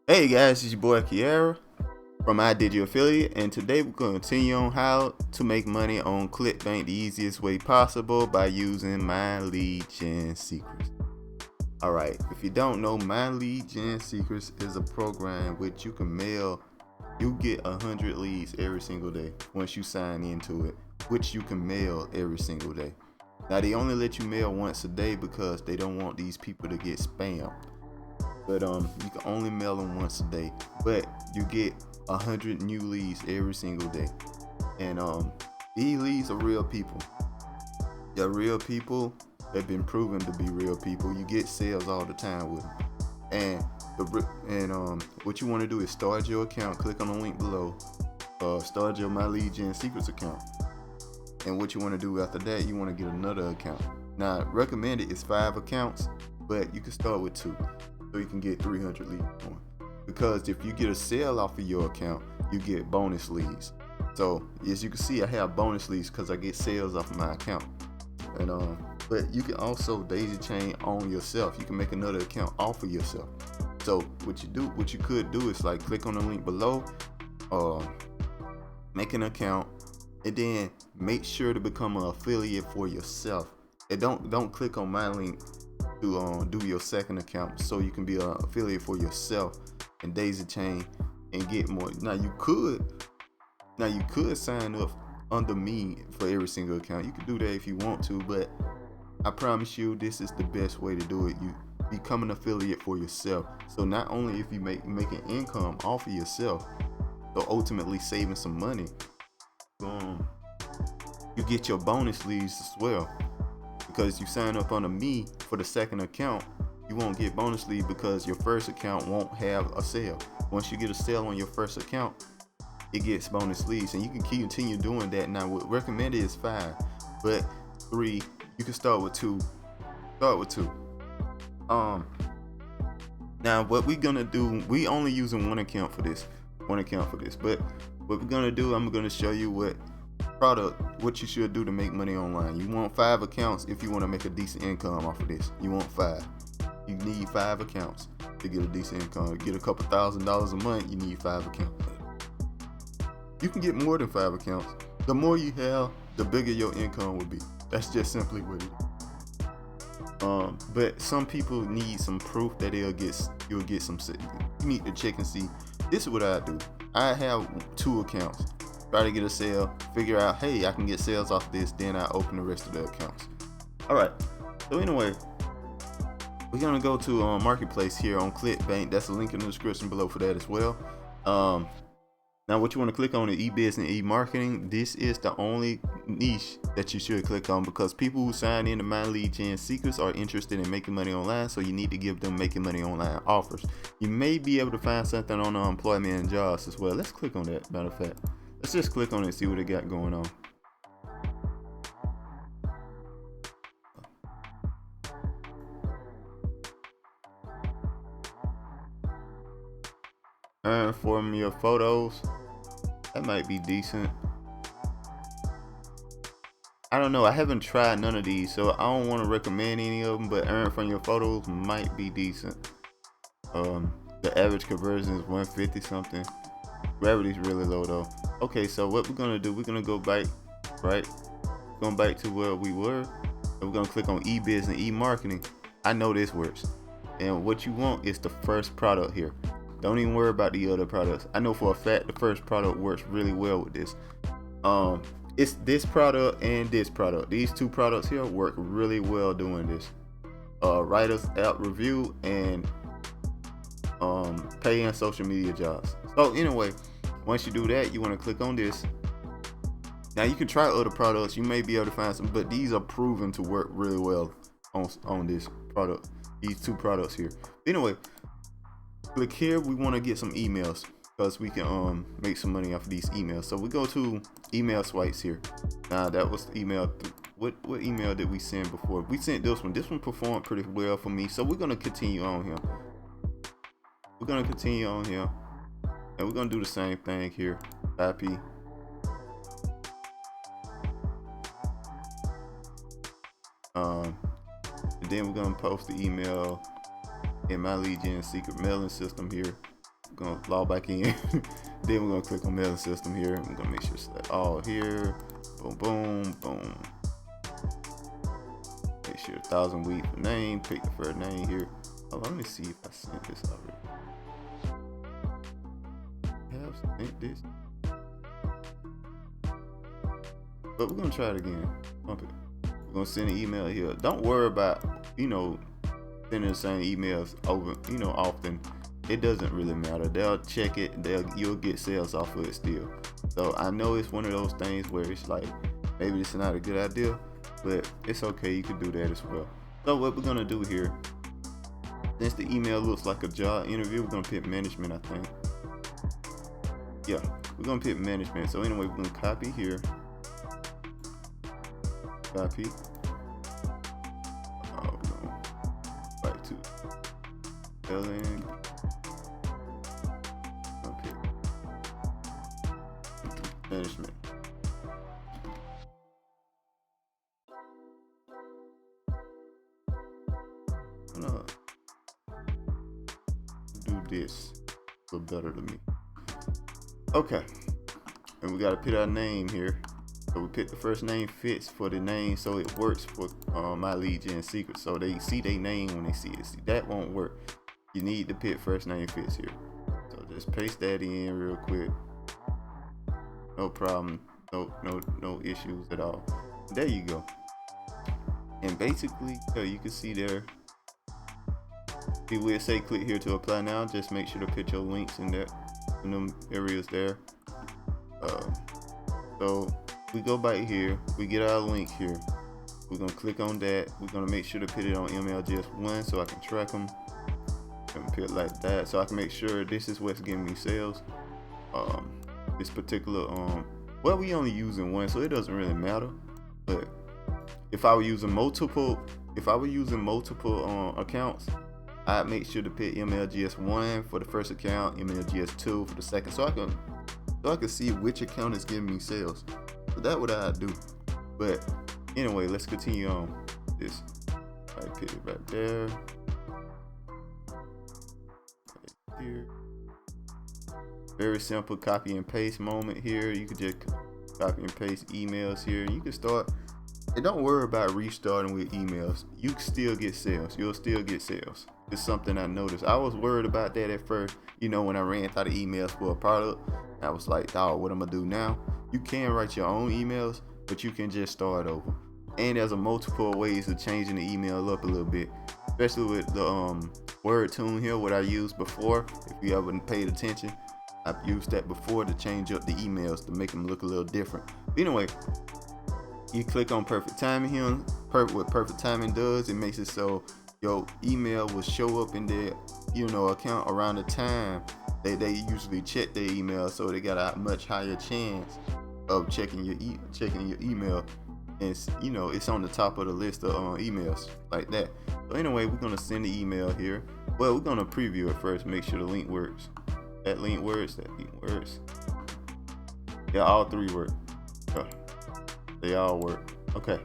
Hey guys, it's your boy Kiera from I Did Your Affiliate, and today we're going to continue on how to make money on Clickbank the easiest way possible by using My Lead Gen Secrets. Alright, if you don't know, My Lead Gen Secrets is a program which you can mail. You get 100 leads every single day once you sign into it, which you can mail every single day. Now, they only let you mail once a day because they don't want these people to get spammed. But you can only mail them once a day, but you get 100 new leads every single day. And these leads are real people. They're real people. They've been proven to be real people. You get sales all the time with them. And what you want to do is start your account. Click on the link below. Start your My Lead Gen Secrets account. And what you want to do after that, you want to get another account. Now, recommended is 5 accounts, but you can start with 2. So you can get 300 leads going. Because if you get a sale off of your account, you get bonus leads. So as you can see, I have bonus leads because I get sales off of my account. And but you can also daisy chain on yourself. You can make another account off of yourself. So what you could do is like click on the link below, make an account, and then make sure to become an affiliate for yourself. And don't click on my link to do your second account so you can be an affiliate for yourself and daisy chain and get more. Now you could sign up under me for every single account. You can do that if you want to, but I promise you this is the best way to do it. You become an affiliate for yourself. So not only if you making income off of yourself, so ultimately saving some money, you get your bonus leads as well. Because you sign up under me for the second account, you won't get bonus lead because your first account won't have a sale. Once you get a sale on your first account, it gets bonus leads, and you can continue doing that. Now, what recommended is 5, but 3, you can start with 2. Now what we're gonna do, we only using one account for this, but what we're gonna do, I'm gonna show you what you should do to make money online. You want 5 accounts if you want to make a decent income off of this. You want 5. You need 5 accounts to get a decent income. Get a couple $1,000s a month, you need 5 accounts. You can get more than 5 accounts. The more you have, the bigger your income will be. That's just simply what it is. But some people need some proof that you'll get some. You need to check and see. This is what I do. I have 2 accounts. Try to get a sale, figure out, hey, I can get sales off this, then I open the rest of the accounts. Alright, so anyway, we're gonna go to marketplace here on Clickbank. That's a link in the description below for that as well. Now what you want to click on is e-business, e-marketing. This is the only niche that you should click on because people who sign into My Lead Gen Secrets are interested in making money online, so you need to give them making money online offers. You may be able to find something on employment and jobs as well. Let's click on that, matter of fact. Let's just click on it and see what it got going on. Earn from your photos. That might be decent. I don't know. I haven't tried none of these, so I don't want to recommend any of them, but earn from your photos might be decent. The average conversion is 150 something. Gravity's really low though. Okay, so what we're gonna do, we're gonna go back, right? Going back to where we were, and we're gonna click on e-business, e-marketing. I know this works, and what you want is the first product here. Don't even worry about the other products. I know for a fact the first product works really well with this. It's this product and this product. These 2 products here work really well doing this. Writers app review and pay and social media jobs. So anyway, once you do that, you want to click on this. Now you can try other products. You may be able to find some, but these are proven to work really well on this product. These 2 products here. Anyway, click here. We want to get some emails because we can make some money off of these emails. So we go to email swipes here. Now that was the email. What email did we send before? We sent this one. This one performed pretty well for me. So we're gonna continue on here. And we're gonna do the same thing here. Copy. And then we're gonna post the email in My Lead Gen secret mailing system here. We're gonna log back in. Then we're gonna click on mailing system here. I'm gonna make sure it's select all here. Boom, boom, boom. Make sure 1,000 week for name. Pick the first name here. Oh, let me see if I sent this already. Have sent this, but we're gonna try it again. We're gonna send an email here. Don't worry about sending the same emails over often. It doesn't really matter. They'll check it. You'll get sales off of it still. So I know it's one of those things where it's like maybe it's not a good idea, but it's okay. You can do that as well. So what we're gonna do here, since the email looks like a job interview, we're gonna pick management. I think. Yeah, we're gonna pick management. So anyway, we're gonna copy here. Copy. Oh no. Right to spelling. Okay. Management. I'm gonna do this a little better to me. Okay. And we gotta put our name here. So we pick the first name fits for the name, so it works for my lead gen secret. So they see their name when they see it. See, that won't work. You need to pick first name fits here. So just paste that in real quick. No problem. No issues at all. There you go. And basically, you can see there. We will say click here to apply now. Just make sure to put your links in them areas there. So we go back here, we get our link here. We're gonna click on that. We're gonna make sure to put it on MLGS1 so I can track them. And put it like that so I can make sure this is what's giving me sales. This particular well, we only using one, so it doesn't really matter. But if I were using multiple accounts, I'd make sure to put MLGS1 for the first account, MLGS2 for the second, so I can see which account is giving me sales. So that's what I do. But anyway, let's continue on this. I put it right there. Right here. Very simple copy and paste moment here. You can just copy and paste emails here. You can start. And don't worry about restarting with emails. You can still get sales. You'll still get sales. It's something I noticed. I was worried about that at first. When I ran out of emails for a product, I was like, dog, what am I gonna do now? You can write your own emails, but you can just start over. And there's a multiple ways of changing the email up a little bit, especially with the word tune here, what I used before. If you haven't paid attention, I've used that before to change up the emails to make them look a little different. But anyway, you click on perfect timing here. What perfect timing does, it makes it so your email will show up in their account around the time they usually check their email, so they got a much higher chance of checking your email. And it's on the top of the list of emails like that. So anyway, we're gonna send the email here. Well, we're gonna preview it first, make sure the link works. That link works. Yeah, all three work. They all work. Okay.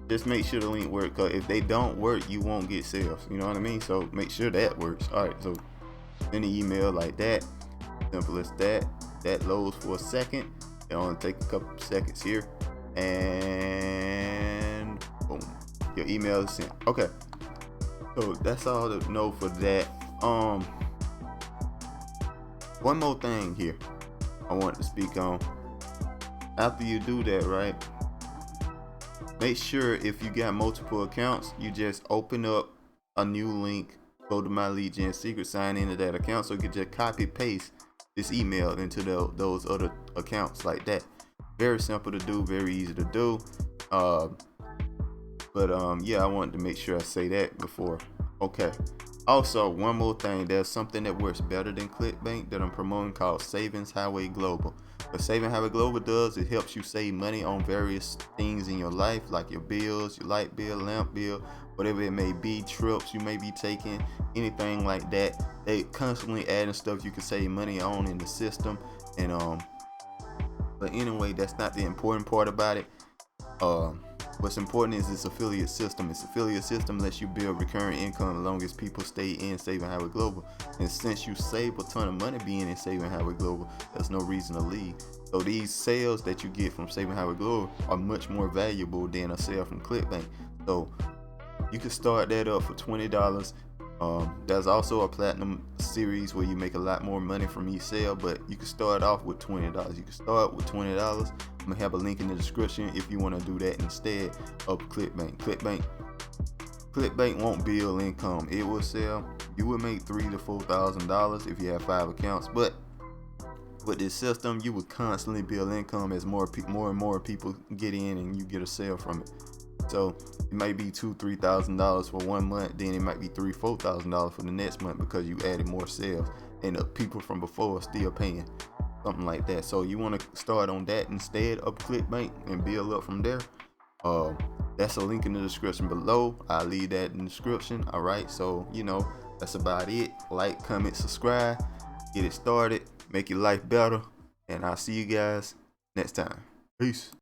Just make sure the link works, because if they don't work, you won't get sales. You know what I mean? So make sure that works. All right, so send the email like that. Simple as that. That loads for a second. It only take a couple seconds here. And boom. Your email is sent. Okay. So that's all to know for that. One more thing here I want to speak on. After you do that, right? Make sure if you got multiple accounts, you just open up a new link, go to my lead gen secret, sign into that account, so you can just copy paste this email into those other accounts like that. Very simple to do, very easy to do. Yeah, I wanted to make sure I say that before. Okay. Also, one more thing, there's something that works better than Clickbank that I'm promoting called Savings Highway Global. What Saving Highway Global does, it helps you save money on various things in your life, like your bills, your light bill, lamp bill, whatever it may be, trips you may be taking, anything like that. They constantly adding stuff you can save money on in the system. And but anyway, that's not the important part about it. What's important is this affiliate system. This affiliate system lets you build recurring income as long as people stay in Saving Highway Global. And since you save a ton of money being in Saving Highway Global, there's no reason to leave. So these sales that you get from Saving Highway Global are much more valuable than a sale from Clickbank. So you can start that up for $20. There's also a platinum series where you make a lot more money from each sale, but you can start off with $20. You can start with $20. I'm gonna have a link in the description if you want to do that instead of Clickbank. Clickbank won't build income. It will sell. You will make $3,000 to $4,000 if you have 5 accounts, but with this system, you will constantly build income as more and more people get in and you get a sale from it. So it might be $2,000 to $3,000 for 1 month, then it might be $3,000 to $4,000 for the next month because you added more sales and the people from before are still paying, something like that. So you want to start on that instead of Clickbank and build up from there. That's a link in the description below. I'll leave that in the description. All right, so that's about it. Like, comment, subscribe, get it started, make your life better, and I'll see you guys next time. Peace.